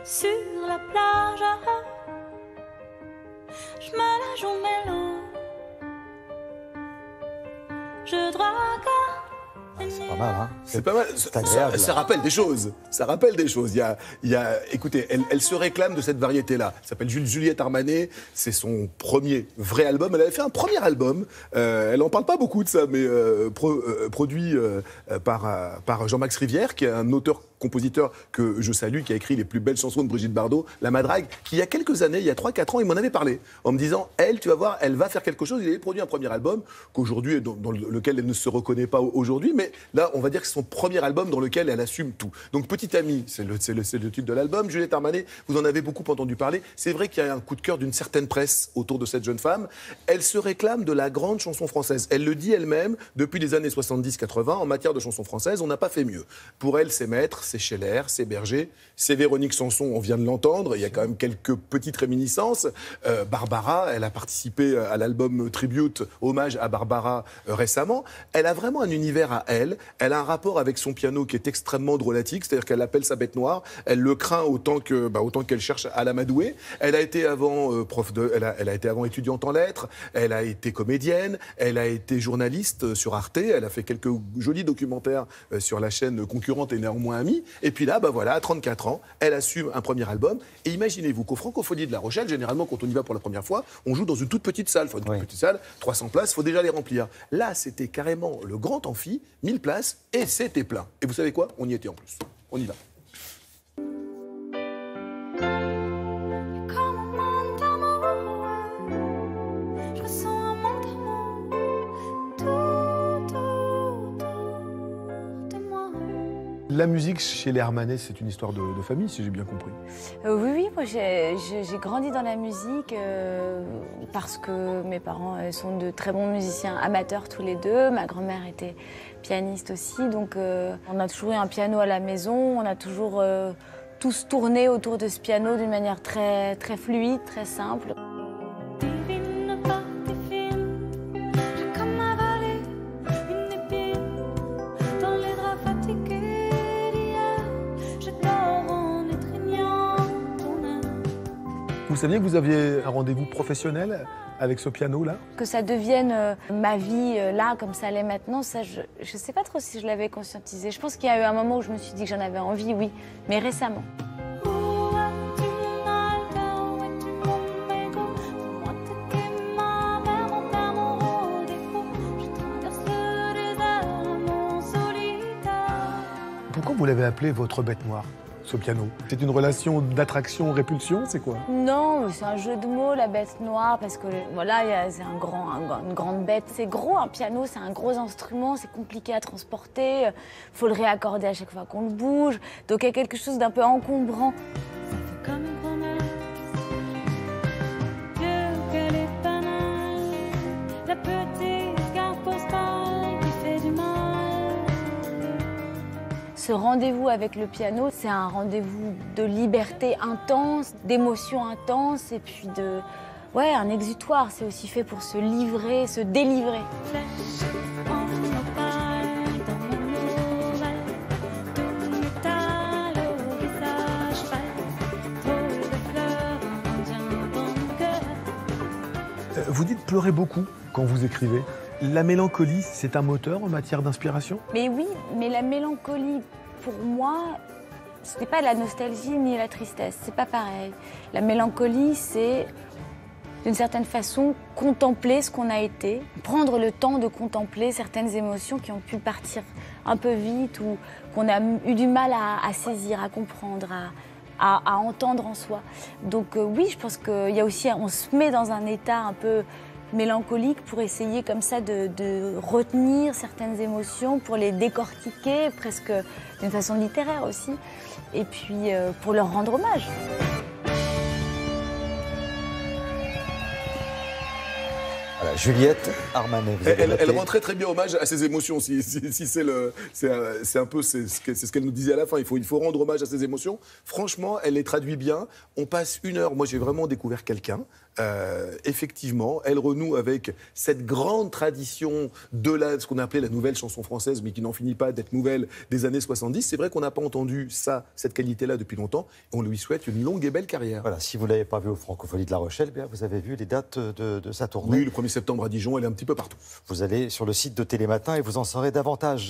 sur la plage. Je me la joue mélo. Je drague. C'est pas mal, hein? C'est pas mal. C'est agréable. Ça rappelle des choses. Ça rappelle des choses. Écoutez, elle se réclame de cette variété-là. Elle s'appelle Juliette Armanet. C'est son premier vrai album. Elle avait fait un premier album. Elle n'en parle pas beaucoup de ça, mais produit par Jean-Max Rivière, qui est un auteur-compositeur que je salue, qui a écrit les plus belles chansons de Brigitte Bardot, La Madrague, qui il y a quelques années, il y a 3-4 ans, il m'en avait parlé, en me disant, elle, tu vas voir, elle va faire quelque chose. Il avait produit un premier album, qu'aujourd'hui, dans lequel elle ne se reconnaît pas aujourd'hui, mais là, on va dire que c'est son premier album dans lequel elle assume tout. Donc, Petit Ami, c'est le titre de l'album. Juliette Armanet, vous en avez beaucoup entendu parler. C'est vrai qu'il y a un coup de cœur d'une certaine presse autour de cette jeune femme. Elle se réclame de la grande chanson française. Elle le dit elle-même, depuis les années 70-80, en matière de chanson française, on n'a pas fait mieux. Pour elle, c'est Maître, c'est Scheller, c'est Berger, c'est Véronique Sanson, on vient de l'entendre, il y a quand même quelques petites réminiscences. Barbara, elle a participé à l'album Tribute, hommage à Barbara récemment. Elle a vraiment un univers à elle. Elle a un rapport avec son piano qui est extrêmement drôlatique, c'est-à-dire qu'elle l'appelle sa bête noire. Elle le craint autant qu'elle cherche à l'amadouer. Elle a été avant elle a été avant étudiante en lettres. Elle a été comédienne. Elle a été journaliste sur Arte. Elle a fait quelques jolis documentaires sur la chaîne concurrente et néanmoins amie. Et puis là, voilà, à 34 ans, elle assume un premier album. Et imaginez-vous qu'au Francophonie de La Rochelle, généralement, quand on y va pour la première fois, on joue dans une toute petite salle. Une toute petite salle, 300 places, il faut déjà les remplir. Là, c'était carrément le grand amphi, 1000 places, et c'était plein. Et vous savez quoi? On y était en plus. On y va. La musique chez les Armanet, c'est une histoire de famille, si j'ai bien compris. Oui, moi j'ai grandi dans la musique parce que mes parents sont de très bons musiciens amateurs tous les deux. Ma grand-mère était pianiste aussi, donc on a toujours eu un piano à la maison. On a toujours tous tourné autour de ce piano d'une manière très, très fluide, très simple. Vous saviez que vous aviez un rendez-vous professionnel avec ce piano-là? Que ça devienne ma vie là, comme ça l'est maintenant, ça, je ne sais pas trop si je l'avais conscientisé. Je pense qu'il y a eu un moment où je me suis dit que j'en avais envie, oui, mais récemment. Pourquoi vous l'avez appelé votre bête noire, ce piano? C'est une relation d'attraction-répulsion, c'est quoi? Non, c'est un jeu de mots, la bête noire, parce que voilà, c'est une grande bête. C'est gros, un piano, c'est un gros instrument, c'est compliqué à transporter, faut le réaccorder à chaque fois qu'on le bouge, donc il y a quelque chose d'un peu encombrant. Ça fait comme une promesse, vieux que les panaches, la petite carte postale qui fait du mal. Ce rendez-vous avec le piano, c'est un rendez-vous de liberté intense, d'émotions intenses et puis un exutoire. C'est aussi fait pour se livrer, se délivrer. Vous dites pleurer beaucoup quand vous écrivez. La mélancolie, c'est un moteur en matière d'inspiration? Mais oui, mais la mélancolie, pour moi, ce n'est pas la nostalgie ni la tristesse, c'est pas pareil. La mélancolie, c'est d'une certaine façon contempler ce qu'on a été, prendre le temps de contempler certaines émotions qui ont pu partir un peu vite ou qu'on a eu du mal à saisir, à comprendre, à entendre en soi. Donc oui, je pense qu'il y a aussi, on se met dans un état un peu mélancolique pour essayer comme ça de retenir certaines émotions, pour les décortiquer presque d'une façon littéraire aussi, et puis pour leur rendre hommage. Voilà, Juliette Armanet. Vous avez Elle noté. rend très très bien hommage à ses émotions. Si c'est un peu c'est ce qu'elle nous disait à la fin. Il faut rendre hommage à ses émotions. Franchement, elle les traduit bien. On passe 1 heure. Moi, j'ai vraiment découvert quelqu'un. Effectivement, elle renoue avec cette grande tradition de ce qu'on a appelé la nouvelle chanson française, mais qui n'en finit pas d'être nouvelle des années 70. C'est vrai qu'on n'a pas entendu cette qualité-là depuis longtemps. On lui souhaite une longue et belle carrière. Voilà, si vous ne l'avez pas vu au Francophonie de La Rochelle, bien, vous avez vu les dates de sa tournée. Oui, le 1er septembre à Dijon, elle est un petit peu partout. Vous allez sur le site de Télématin et vous en saurez davantage.